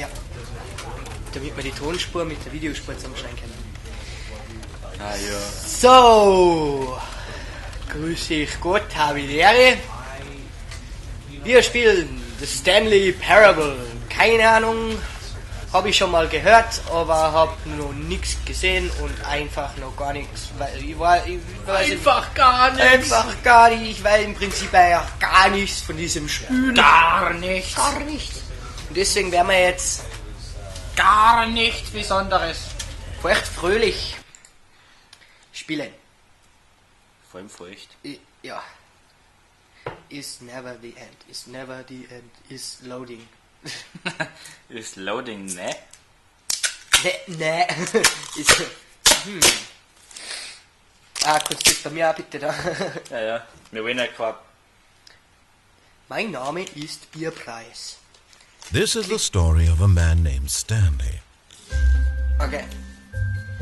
Ja. Damit wir die Tonspur mit der Videospur zusammenschneiden können. Ah ja. So. Grüße ich Gott, habe die Ehre. Wir spielen The Stanley Parable. Keine Ahnung, habe ich schon mal gehört, aber habe noch nichts gesehen und einfach noch gar nichts. Ich weiß Einfach gar nichts. Einfach gar nicht. Ich weiß im Prinzip eigentlich gar nichts von diesem Spiel. Gar nichts. Gar nichts. Und deswegen werden wir jetzt Gar nichts Besonderes. feucht fröhlich spielen. Vor allem feucht. Ja. Is never the end. Is never the end. Is loading. Ist loading, ne? Ne. Ist, kannst du das bei mir auch bitte da? Ja. Wir wollen ja gerade. Mein Name ist Bierpreis. This is the story of a man named Stanley. Okay.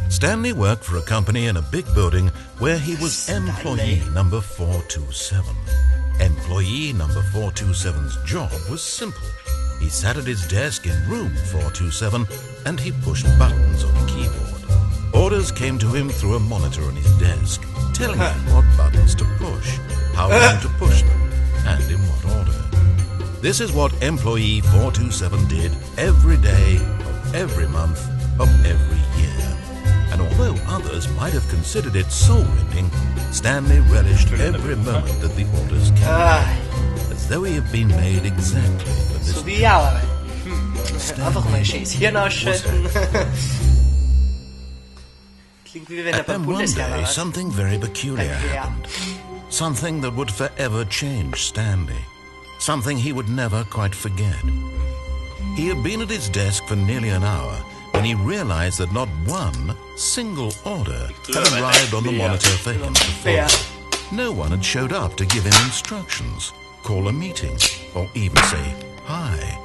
Stanley worked for a company in a big building where he was employee number 427. Employee number 427's job was simple. He sat at his desk in room 427 and he pushed buttons on a keyboard. Orders came to him through a monitor on his desk, telling him what buttons to push, how long to push them, and in what order. This is what employee 427 did every day of every month of every year. And although others might have considered it soul-rending, Stanley relished every moment that the orders came, as though he had been made exactly for this. So wie ich auch. Einfach mal ein schönes Hirn ausschalten. Klingt wie wenn er And beim then one Bundesheer day, war. something very peculiar happened. Something that would forever change Stanley. Something he would never quite forget. He had been at his desk for nearly an hour when he realized that not one single order had arrived on the monitor for him to follow. No one had showed up to give him instructions, call a meeting, or even say hi.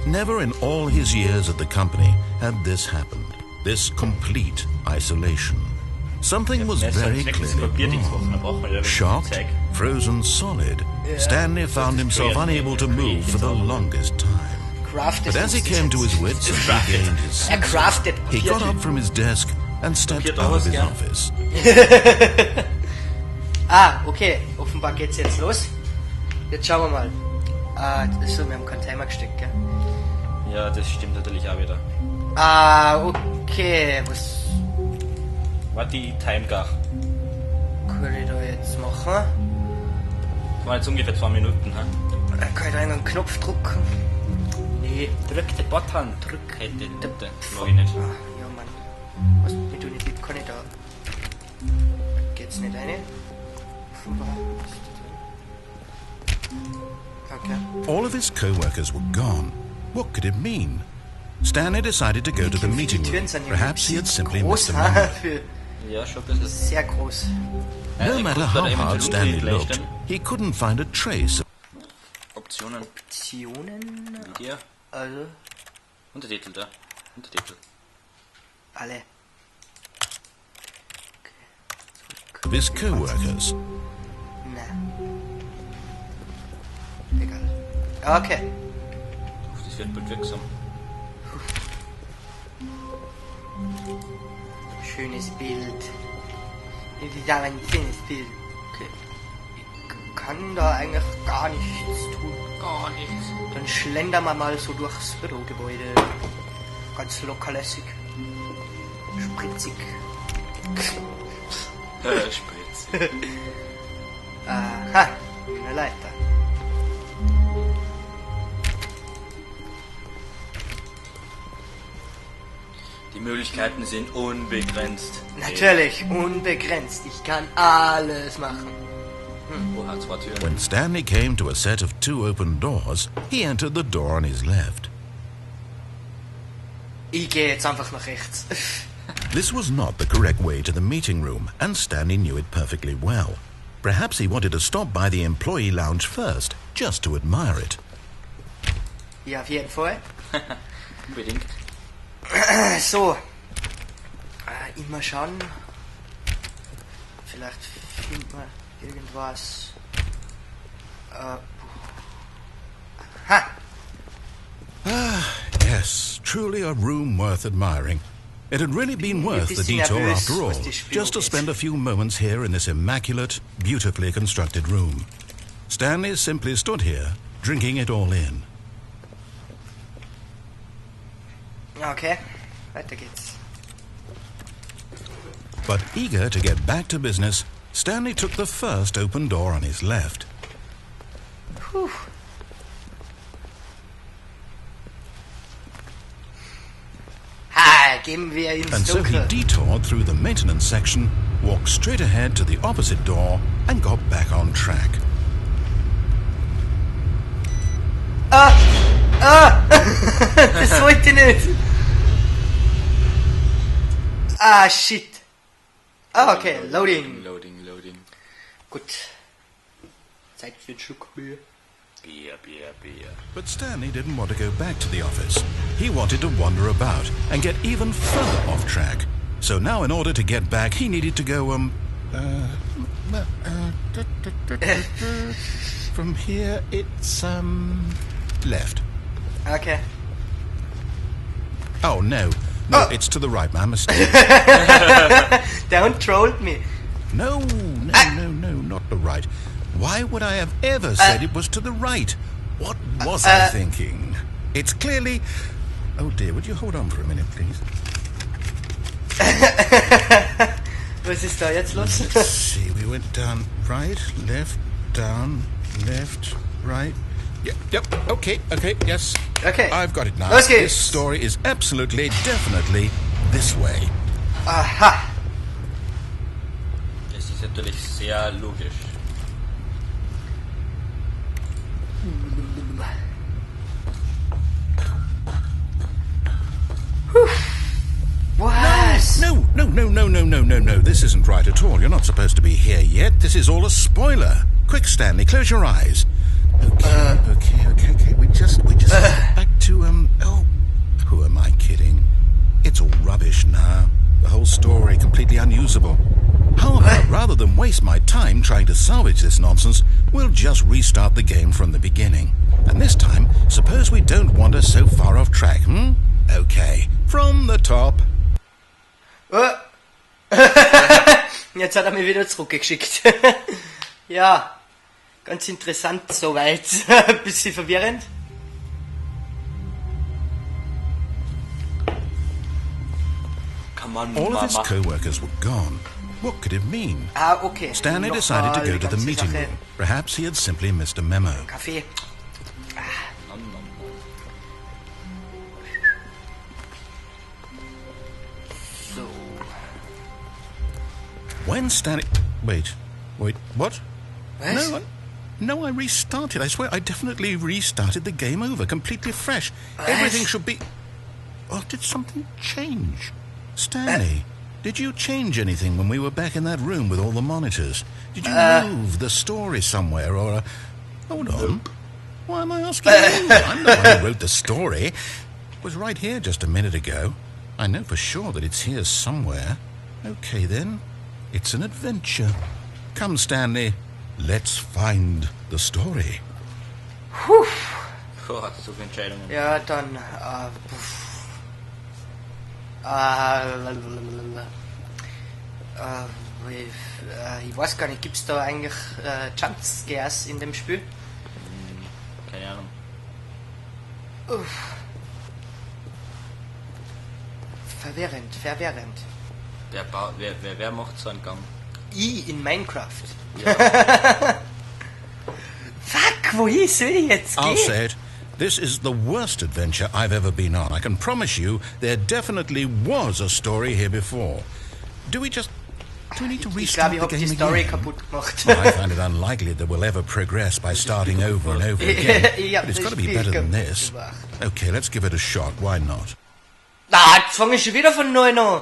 Never in all his years at the company had this happened. This complete isolation. Something was very clearly wrong. Shocked, frozen solid, Stanley found himself unable to move for the longest time. But as he came to his wits and regained his senses, he got up from his desk and stepped out of his office. Okay. Offenbar geht's jetzt los. Jetzt schauen wir mal. So, wir haben keinen Timer gesteckt, gell? Ja, das stimmt natürlich auch wieder. Okay. Was War die Timegach. kann ich da jetzt machen? War jetzt ungefähr 2 Minuten, ha? Kann ich da einen Knopf drücken? Nee. Drück den Button. Drück den Button. Glaube ich nicht. Ja, Mann. Was mit du nicht kann ich da. Geht's nicht rein? Okay. All of his co-workers were gone. What could it mean? Stanley decided to go to the meeting room. Perhaps he had simply missed a moment. Ja, schon ein bisschen. Sehr groß. No matter how hard Stanley looked, he couldn't find a trace. Optionen. Optionen? Video. Also, Untertitel da. Untertitel. alle. Of his co-workers. Nein. Egal. Okay. Das wird bald wirksam. Schönes Bild. Wieder ein schönes Bild. Okay. Ich kann da eigentlich gar nichts tun. Gar nichts. Dann schlendern wir mal so durchs Bürogebäude. Ganz lockerlässig. Spritzig. Spritz. Aha, eine Leiter. Die Möglichkeiten sind unbegrenzt. Natürlich, unbegrenzt. Ich kann alles machen. Wo hat 2 Türen? When Stanley came to a set of 2 open doors, he entered the door on his left. Ich gehe jetzt einfach nach rechts. This was not the correct way to the meeting room, and Stanley knew it perfectly well. Perhaps he wanted to stop by the employee lounge first, just to admire it. Ja, auf jeden Fall. Unbedingt. So. Immer schauen. Vielleicht findet man irgendwas. Yes, truly a room worth admiring. It had really been worth the detour after all, just to spend a few moments here in this immaculate, beautifully constructed room. Stanley simply stood here, drinking it all in. Okay, weiter geht's. But eager to get back to business, Stanley took the first open door on his left. Whew. Ha, gehen wir ins And so he Dunkel. detoured through the maintenance section, walked straight ahead to the opposite door, and got back on track. Das wollte ich nicht. Ah, shit. Ah, okay, loading. Loading. Gut. Zeit für einen Schluck Bier. Beer. But Stanley didn't want to go back to the office. He wanted to wander about and get even further off track. So now in order to get back, he needed to go, from here it's, left. Okay. Oh, no, it's to the right, my mistake. Don't troll me. No, not the right. Why would I have ever said it was to the right? What was I thinking? It's clearly... Oh dear, would you hold on for a minute, please? Was ist da jetzt los? Let's see, we went down, right, left, down, left, right. Yep, okay, yes. Okay. I've got it now. Los geht's. This story is absolutely, definitely this way. Aha. Das ist natürlich sehr logisch. Was? No. This isn't right at all. You're not supposed to be here yet. This is all a spoiler. Quick, Stanley, close your eyes. Okay. We just back to, who am I kidding? It's all rubbish now. The whole story completely unusable. How about, rather than waste my time trying to salvage this nonsense, we'll just restart the game from the beginning. And this time, suppose we don't wander so far off track, Okay, from the top. Jetzt hat er mich wieder zurückgeschickt. Ja, ganz interessant soweit. Bisschen verwirrend. Come on, All of his Mama. co-workers were gone. What could it mean? Ah, okay. Stanley decided to go to the meeting room. Perhaps he had simply missed a memo. Kaffee. Nom, nom. So. When Stanley... Wait, what? Was? No, I restarted. I swear, I definitely restarted the game over, completely fresh. Everything should be... Oh, did something change? Stanley, did you change anything when we were back in that room with all the monitors? Did you move the story somewhere, or... Hold on. Why am I asking you? I'm the one who wrote the story. It was right here just a minute ago. I know for sure that it's here somewhere. Okay, then. It's an adventure. Come, Stanley. Let's find the story. Puh. Boah, so viele Entscheidungen. Ja, dann. Ich weiß gar nicht, gibt's da eigentlich Jumpscares in dem Spiel? Keine Ahnung. Verwirrend. Wer macht so einen Gang? Ich in Minecraft. Ja. Fuck, wohin soll ich jetzt I'll gehen? say it. This is the worst adventure I've ever been on. I can promise you there definitely was a story here before. Do we need to Ich restart glaube, ich the habe game die Story again? kaputt gemacht. Well, I find it unlikely that we'll ever progress by starting over and over again. Ich hab But it's das got to be Spiel better than kaputt this. gemacht. Okay, let's give it a shot. Why not? Jetzt fange ich schon wieder von neu an.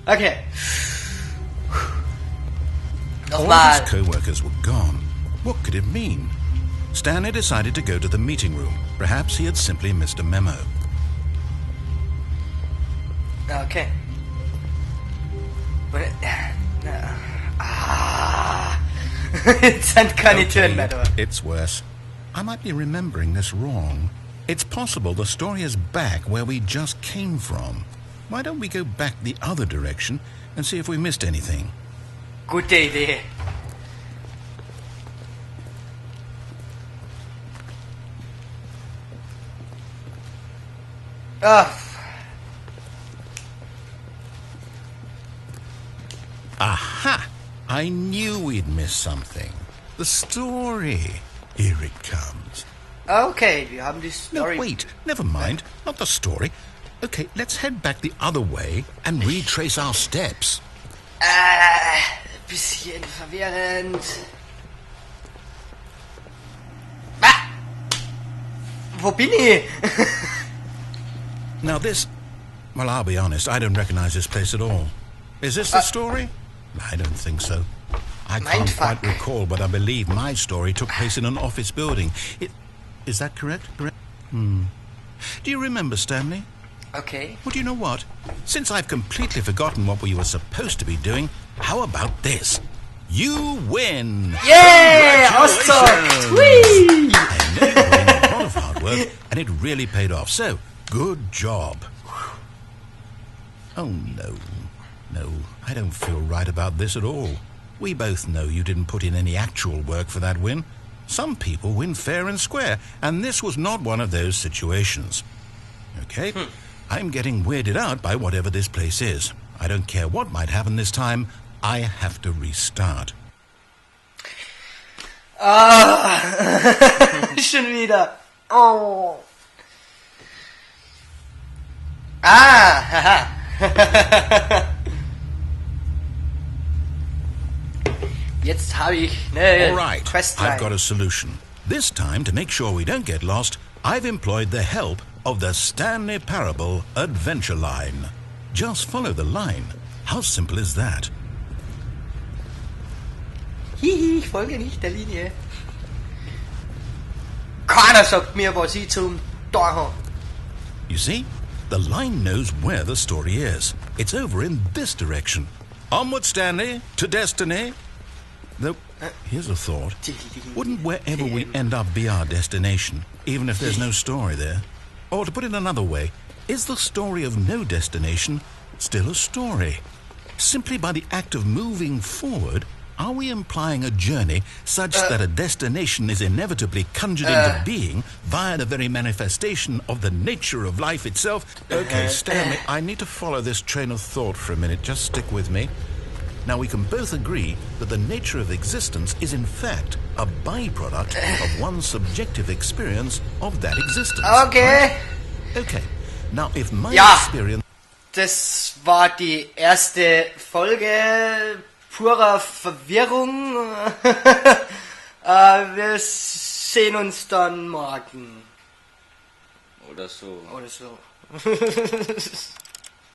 Okay. All of Nochmal. his co-workers were gone. What could it mean? Stanley decided to go to the meeting room. Perhaps he had simply missed a memo. Okay. Jetzt sind keine Türen mehr da. It's worse. I might be remembering this wrong. It's possible the story is back where we just came from. Why don't we go back the other direction and see if we missed anything? Gute Idee. Aha! I knew we'd miss something. The story. Here it comes. Okay, wir haben die No, Story. wait. Never mind. Not the story. Okay, let's head back the other way and retrace our steps. Bisschen verwirrend. Ah! Wo bin ich? Now this... Well, I'll be honest, I don't recognize this place at all. Is this the story? I don't think so. I can't Mindfuck. quite recall, but I believe my story took place in an office building. Is that correct? Do you remember, Stanley? Okay. Well, do you know what? Since I've completely forgotten what we were supposed to be doing, how about this? You win! Yay! Ausgezockt! Whee! I know you put in a lot of hard work, and it really paid off. So, good job. Oh, no. No, I don't feel right about this at all. We both know you didn't put in any actual work for that win. Some people win fair and square, and this was not one of those situations. Okay? I'm getting weirded out by whatever this place is. I don't care what might happen this time. I have to restart. Schon wieder. Oh. Haha. Jetzt habe ich All right, Questline. I've got a solution. This time, to make sure we don't get lost, I've employed the help of the Stanley Parable Adventure Line. Just follow the line. How simple is that? Hihi, ich folge nicht der Linie. Keiner sagt mir, was ich zum tun habe. You see, the line knows where the story is. It's over in this direction. Onward, Stanley, to destiny. Though, here's a thought. Wouldn't wherever we end up be our destination, even if there's no story there? Or to put it another way, is the story of no destination still a story? Simply by the act of moving forward, are we implying a journey such that a destination is inevitably conjured into being via the very manifestation of the nature of life itself? Okay, Stanley, I need to follow this train of thought for a minute. Just stick with me. Now, we can both agree that the nature of existence is in fact a byproduct of one's subjective experience of that existence. Okay. Right? Okay. Now, if my Ja. experience... Das war die erste Folge purer Verwirrung. Wir sehen uns dann morgen. Oder so. Oder so.